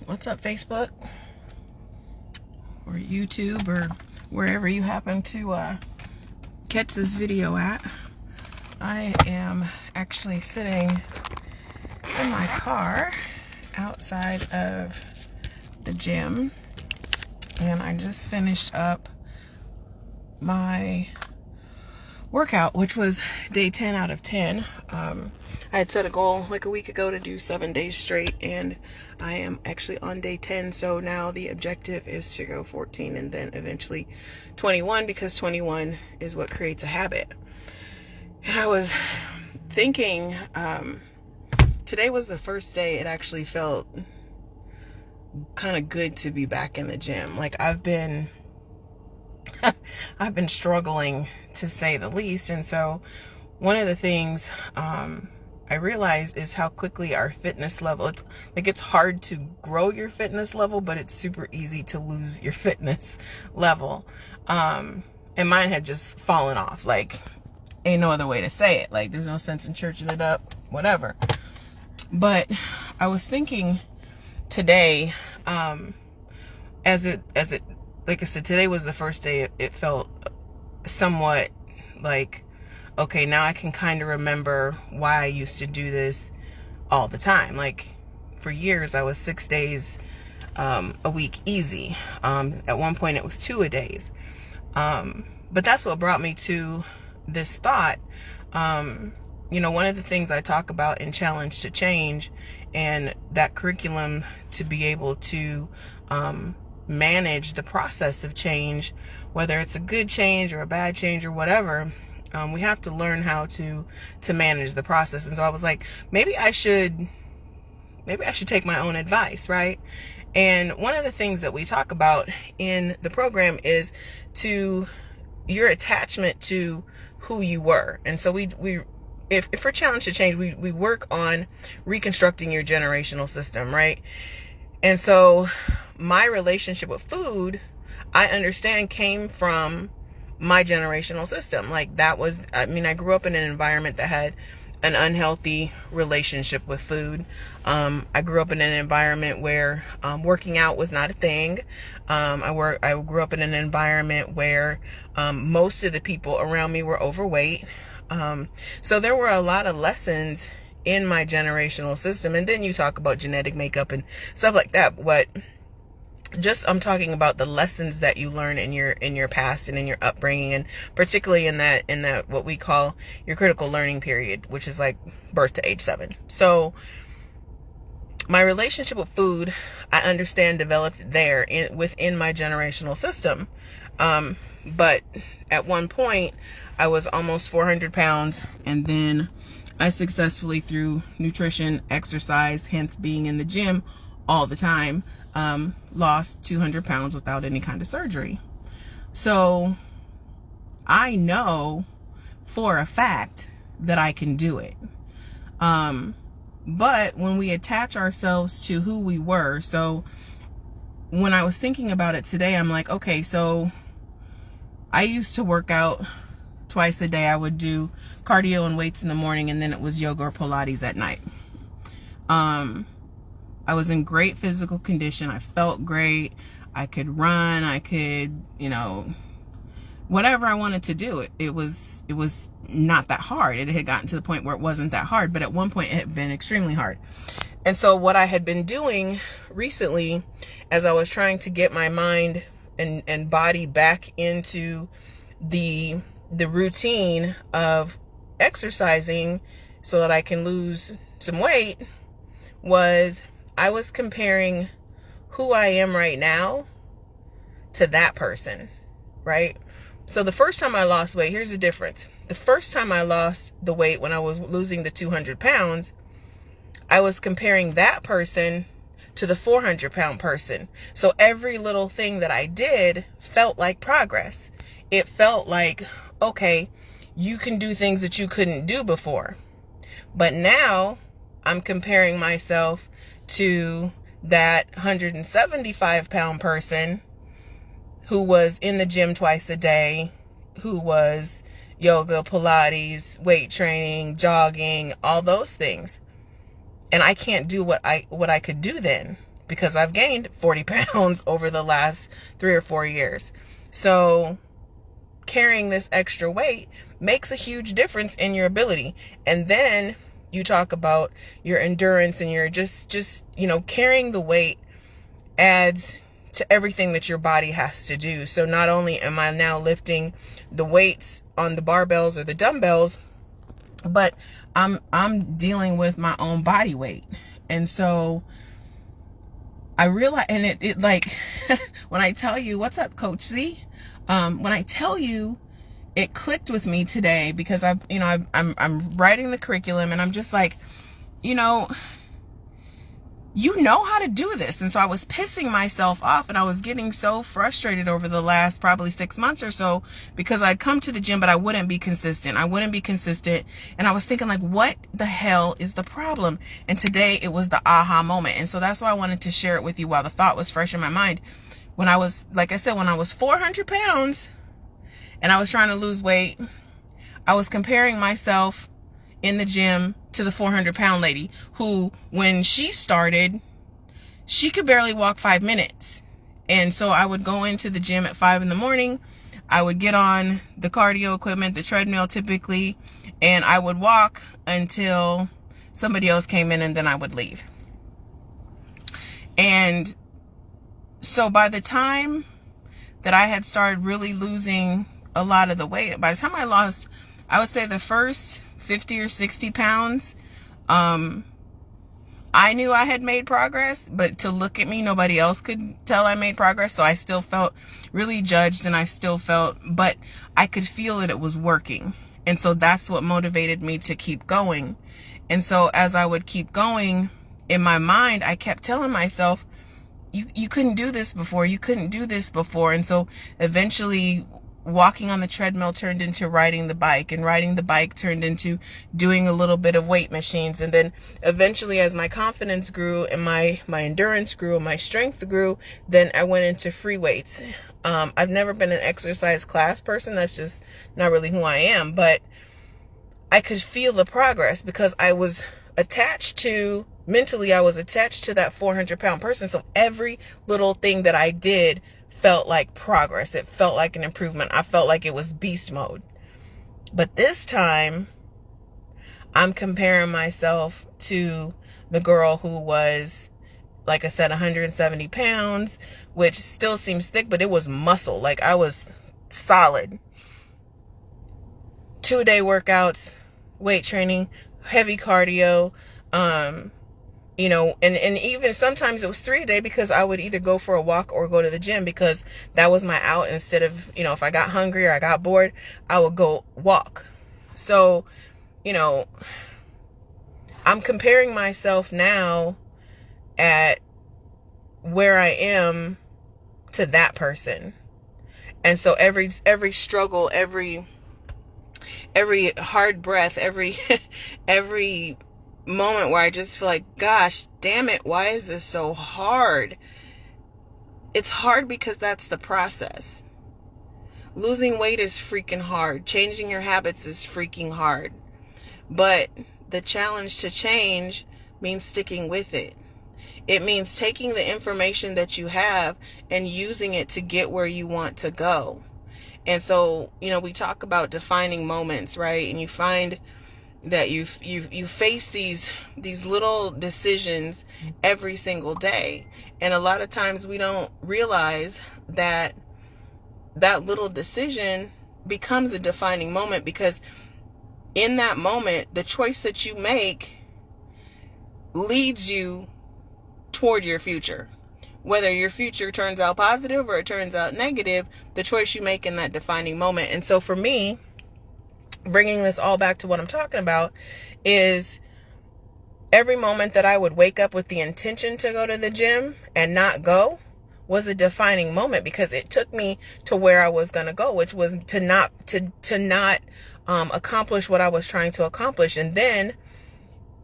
What's up, Facebook or YouTube or wherever you happen to catch this video at? I am actually sitting in my car outside of the gym, and I just finished up my workout, which was day 10 out of 10. I had set a goal like a week ago to do 7 days straight, and I am actually on day 10. So now the objective is to go 14 and then eventually 21, because 21 is what creates a habit. And I was thinking, today was the first day it actually felt kind of good to be back in the gym. Like I've been struggling, to say the least. And so one of the things I realized is how quickly our fitness level, it's hard to grow your fitness level, but it's super easy to lose your fitness level. And mine had just fallen off. Like, ain't no other way to say it. Like, there's no sense in churching it up, whatever. But I was thinking today, as it like I said, today was the first day it felt somewhat like, okay, now I can kind of remember why I used to do this all the time. Like, for years, I was 6 days a week easy. At one point, it was 2 a days. But that's what brought me to this thought. One of the things I talk about in Challenge to Change, and that curriculum to be able to manage the process of change, whether it's a good change or a bad change or whatever, we have to learn how to manage the process. And so I was like, maybe I should take my own advice, right? And one of the things that we talk about in the program is your attachment to who you were. And so if for Challenge to Change, we work on reconstructing your generational system, right? And so my relationship with food, I understand, came from my generational system. Like, I grew up in an environment that had an unhealthy relationship with food. I grew up in an environment where working out was not a thing. I grew up in an environment where most of the people around me were overweight. So there were a lot of lessons in my generational system. And then you talk about genetic makeup and stuff like that. I'm talking about the lessons that you learn in your past and in your upbringing, and particularly in that what we call your critical learning period, which is like birth to age 7. So my relationship with food, I understand, developed there within my generational system. But at one point I was almost 400 pounds, and then I successfully, through nutrition, exercise, hence being in the gym all the time, lost 200 pounds without any kind of surgery. So I know for a fact that I can do it. But when we attach ourselves to who we were, so when I was thinking about it today, I'm like, okay, so I used to work out twice a day. I would do cardio and weights in the morning, and then it was yoga or Pilates at night. I was in great physical condition. I felt great. I could run. I could, whatever I wanted to do. It was not that hard. It had gotten to the point where it wasn't that hard, but at one point it had been extremely hard. And so what I had been doing recently, as I was trying to get my mind and body back into the routine of exercising so that I can lose some weight, was I was comparing who I am right now to that person, right? So the first time I lost weight, here's the difference. The first time I lost the weight, when I was losing the 200 pounds, I was comparing that person to the 400-pound person. So every little thing that I did felt like progress. It felt like, okay, you can do things that you couldn't do before. But now I'm comparing myself to that 175-pound person who was in the gym twice a day, who was yoga, Pilates, weight training, jogging, all those things. And I can't do what I could do then, because I've gained 40 pounds over the last 3 or 4 years. So carrying this extra weight makes a huge difference in your ability. And then you talk about your endurance and your just carrying the weight adds to everything that your body has to do. So not only am I now lifting the weights on the barbells or the dumbbells, but I'm dealing with my own body weight. And so I realize, and it like, when I tell you, what's up, Coach Z? When I tell you, it clicked with me today because I'm writing the curriculum, and I'm just like, you know how to do this. And so I was pissing myself off, and I was getting so frustrated over the last probably 6 months or so, because I'd come to the gym, but I wouldn't be consistent. And I was thinking, like, what the hell is the problem? And today it was the aha moment. And so that's why I wanted to share it with you while the thought was fresh in my mind. When I was, like I said, when I was 400 pounds and I was trying to lose weight, I was comparing myself in the gym to the 400-pound lady who, when she started, she could barely walk 5 minutes. And so I would go into the gym at 5 in the morning. I would get on the cardio equipment, the treadmill typically, and I would walk until somebody else came in, and then I would leave. And so by the time that I had started really losing a lot of the weight, by the time I lost, I would say the first 50 or 60 pounds, I knew I had made progress, but to look at me, nobody else could tell I made progress. So I still felt really judged, and but I could feel that it was working. And so that's what motivated me to keep going. And so as I would keep going, in my mind, I kept telling myself, you couldn't do this before. You couldn't do this before. And so eventually walking on the treadmill turned into riding the bike, and riding the bike turned into doing a little bit of weight machines. And then eventually, as my confidence grew and my endurance grew and my strength grew, then I went into free weights. I've never been an exercise class person. That's just not really who I am, but I could feel the progress because I was mentally attached to that 400-pound person. So every little thing that I did felt like progress. It felt like an improvement. I felt like it was beast mode. But this time, I'm comparing myself to the girl who was, like I said, 170 pounds, which still seems thick, but it was muscle. Like, I was solid. 2-day workouts, weight training, heavy cardio, and even sometimes it was 3-a-day, because I would either go for a walk or go to the gym, because that was my out. Instead of, if I got hungry or I got bored, I would go walk. So, I'm comparing myself now at where I am to that person. And so every struggle, every hard breath, every moment where I just feel like, gosh, damn it, why is this so hard? It's hard because that's the process. Losing weight is freaking hard. Changing your habits is freaking hard. But the challenge to change means sticking with it. It means taking the information that you have and using it to get where you want to go. And so, we talk about defining moments, right? And you find that you face these little decisions every single day. And a lot of times we don't realize that little decision becomes a defining moment, because in that moment, the choice that you make leads you toward your future. Whether your future turns out positive or it turns out negative, the choice you make in that defining moment. And so for me, bringing this all back to what I'm talking about, is every moment that I would wake up with the intention to go to the gym and not go was a defining moment, because it took me to where I was going to go, which was to not accomplish what I was trying to accomplish. And then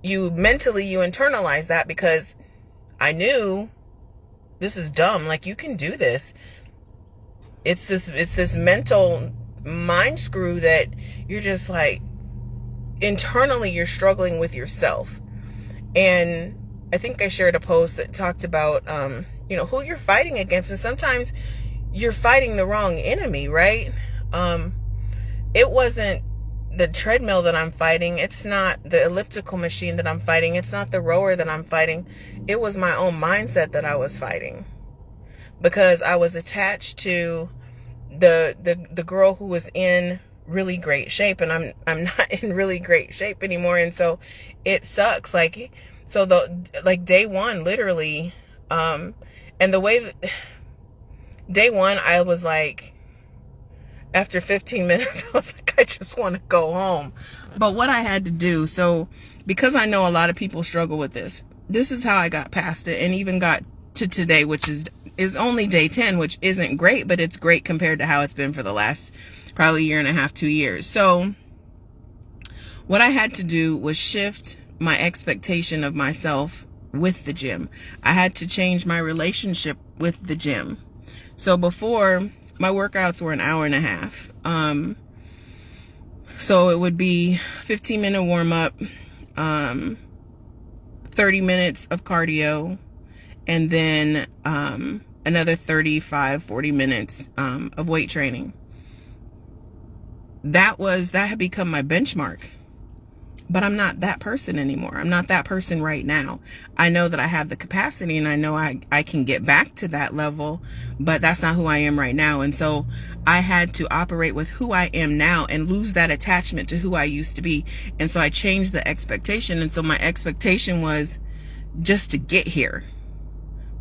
you internalize that, because I knew this is dumb. Like, you can do this. It's this mental mind screw that you're just like, internally you're struggling with yourself. And I think I shared a post that talked about, who you're fighting against. And sometimes you're fighting the wrong enemy, right? It wasn't the treadmill that I'm fighting. It's not the elliptical machine that I'm fighting. It's not the rower that I'm fighting. It was my own mindset that I was fighting, because I was attached to the girl who was in really great shape, and I'm not in really great shape anymore. And so it sucks. Like, so day one, literally, and the way that day one, I was like, after 15 minutes, I was like, I just want to go home. But what I had to do, so because I know a lot of people struggle with this is how I got past it and even got to today, which is only day 10, which isn't great, but it's great compared to how it's been for the last probably year and a half, 2 years. So what I had to do was shift my expectation of myself with the gym. I had to change my relationship with the gym. So before, my workouts were an hour and a half. So it would be 15-minute warm up, 30 minutes of cardio, and then another 35-40 minutes of weight training. That had become my benchmark. But I'm not that person anymore. I'm not that person right now. I know that I have the capacity, and I know I can get back to that level, but that's not who I am right now. And so I had to operate with who I am now and lose that attachment to who I used to be. And so I changed the expectation. And so my expectation was just to get here.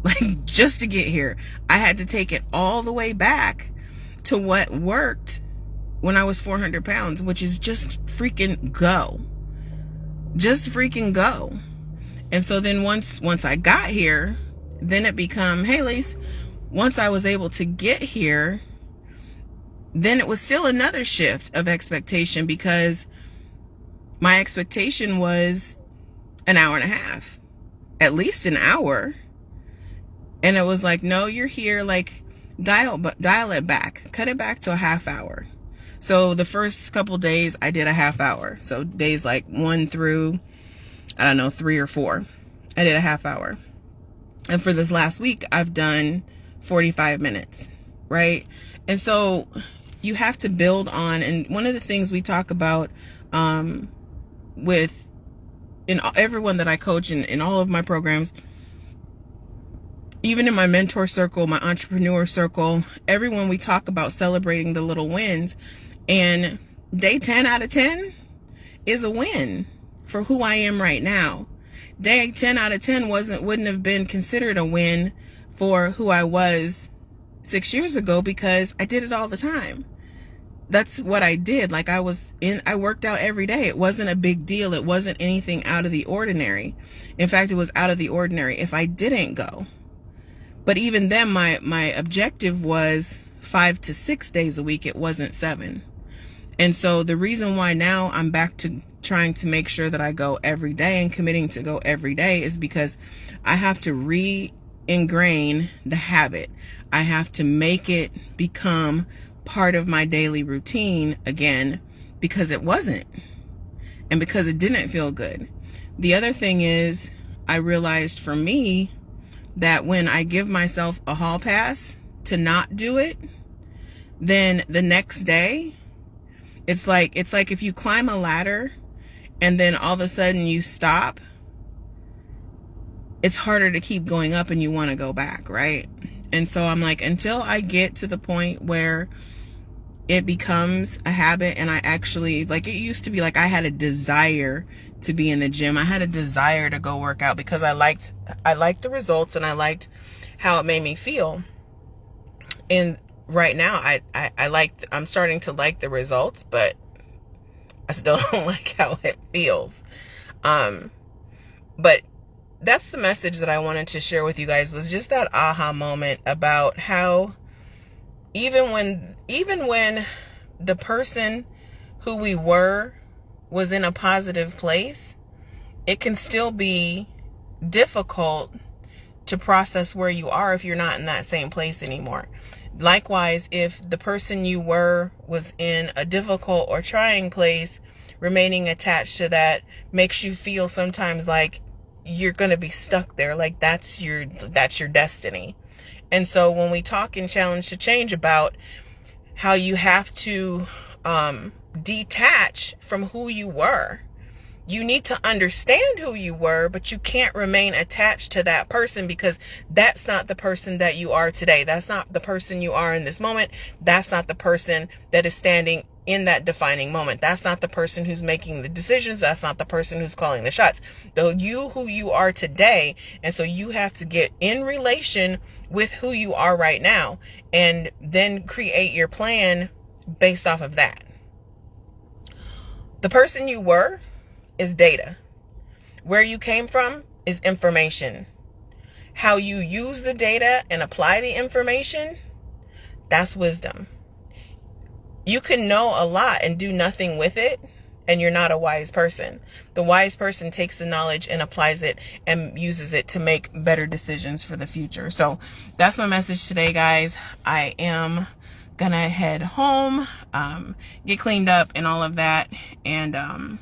Like, just to get here. I had to take it all the way back to what worked when I was 400 pounds, which is just freaking go. Just freaking go. And so then once I got here, then it become, hey, Lise, once I was able to get here, then it was still another shift of expectation, because my expectation was an hour and a half, at least an hour. And it was like, no, you're here, like, dial it back, cut it back to a half hour. So the first couple days I did a half hour. So days like 1 through, 3 or 4, I did a half hour. And for this last week, I've done 45 minutes, right? And so you have to build on, and one of the things we talk about with everyone that I coach in all of my programs, even in my mentor circle, my entrepreneur circle, everyone, we talk about celebrating the little wins. And day 10 out of 10 is a win for who I am right now. Day 10 out of 10 wouldn't have been considered a win for who I was 6 years ago, because I did it all the time. That's what I did. Like, I worked out every day. It wasn't a big deal. It wasn't anything out of the ordinary. In fact, it was out of the ordinary if I didn't go. But even then, my objective was 5 to 6 days a week. It wasn't 7. And so the reason why now I'm back to trying to make sure that I go every day and committing to go every day is because I have to re-ingrain the habit. I have to make it become part of my daily routine again, because it wasn't, and because it didn't feel good. The other thing is, I realized for me that when I give myself a hall pass to not do it, then the next day, it's like if you climb a ladder and then all of a sudden you stop, it's harder to keep going up and you want to go back, right? And so I'm like, until I get to the point where it becomes a habit, and I actually, like, it used to be like I had a desire to be in the gym. I had a desire to go work out because I liked the results and I liked how it made me feel. And right now I'm starting to like the results, but I still don't like how it feels. But that's the message that I wanted to share with you guys, was just that aha moment about how even when the person who we were was in a positive place, it can still be difficult to process where you are if you're not in that same place anymore. Likewise, if the person you were was in a difficult or trying place, remaining attached to that makes you feel sometimes like you're going to be stuck there. Like that's your destiny. And so when we talk in Challenge to Change about how you have to detach from who you were, you need to understand who you were, but you can't remain attached to that person, because that's not the person that you are today. That's not the person you are in this moment. That's not the person that is standing in that defining moment. That's not the person who's making the decisions. That's not the person who's calling the shots. Though you who you are today. And so you have to get in relation with who you are right now, and then create your plan based off of that. The person you were is data. Where you came from is information. How you use the data and apply the information, that's wisdom. You can know a lot and do nothing with it, and you're not a wise person. The wise person takes the knowledge and applies it and uses it to make better decisions for the future. So that's my message today, guys. I am gonna head home, get cleaned up and all of that. And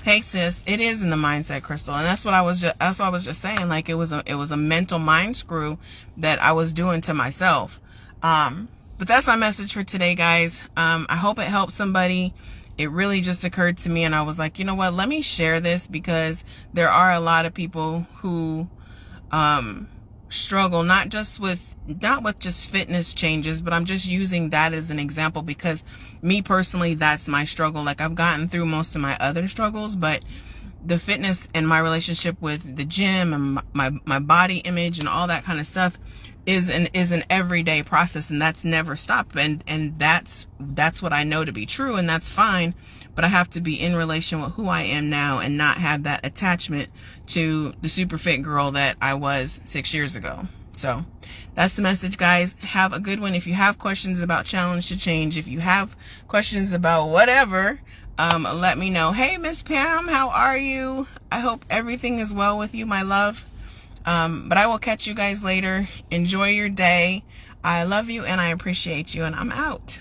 hey sis, it is in the mindset, Crystal. And that's what I was just saying. Like it was a mental mind screw that I was doing to myself. But that's my message for today, guys. I hope it helps somebody. It really just occurred to me, and I was like, you know what, let me share this, because there are a lot of people who struggle not with just fitness changes, but I'm just using that as an example because me personally, that's my struggle. Like I've gotten through most of my other struggles, but the fitness and my relationship with the gym and my body image and all that kind of stuff is an everyday process, and that's never stopped. And that's what I know to be true, and that's fine. But I have to be in relation with who I am now and not have that attachment to the super fit girl that I was 6 years ago. So that's the message, guys. Have a good one. If you have questions about Challenge to Change, if you have questions about whatever, let me know. Hey, Miss Pam, how are you? I hope everything is well with you, my love. But I will catch you guys later. Enjoy your day. I love you and I appreciate you, and I'm out.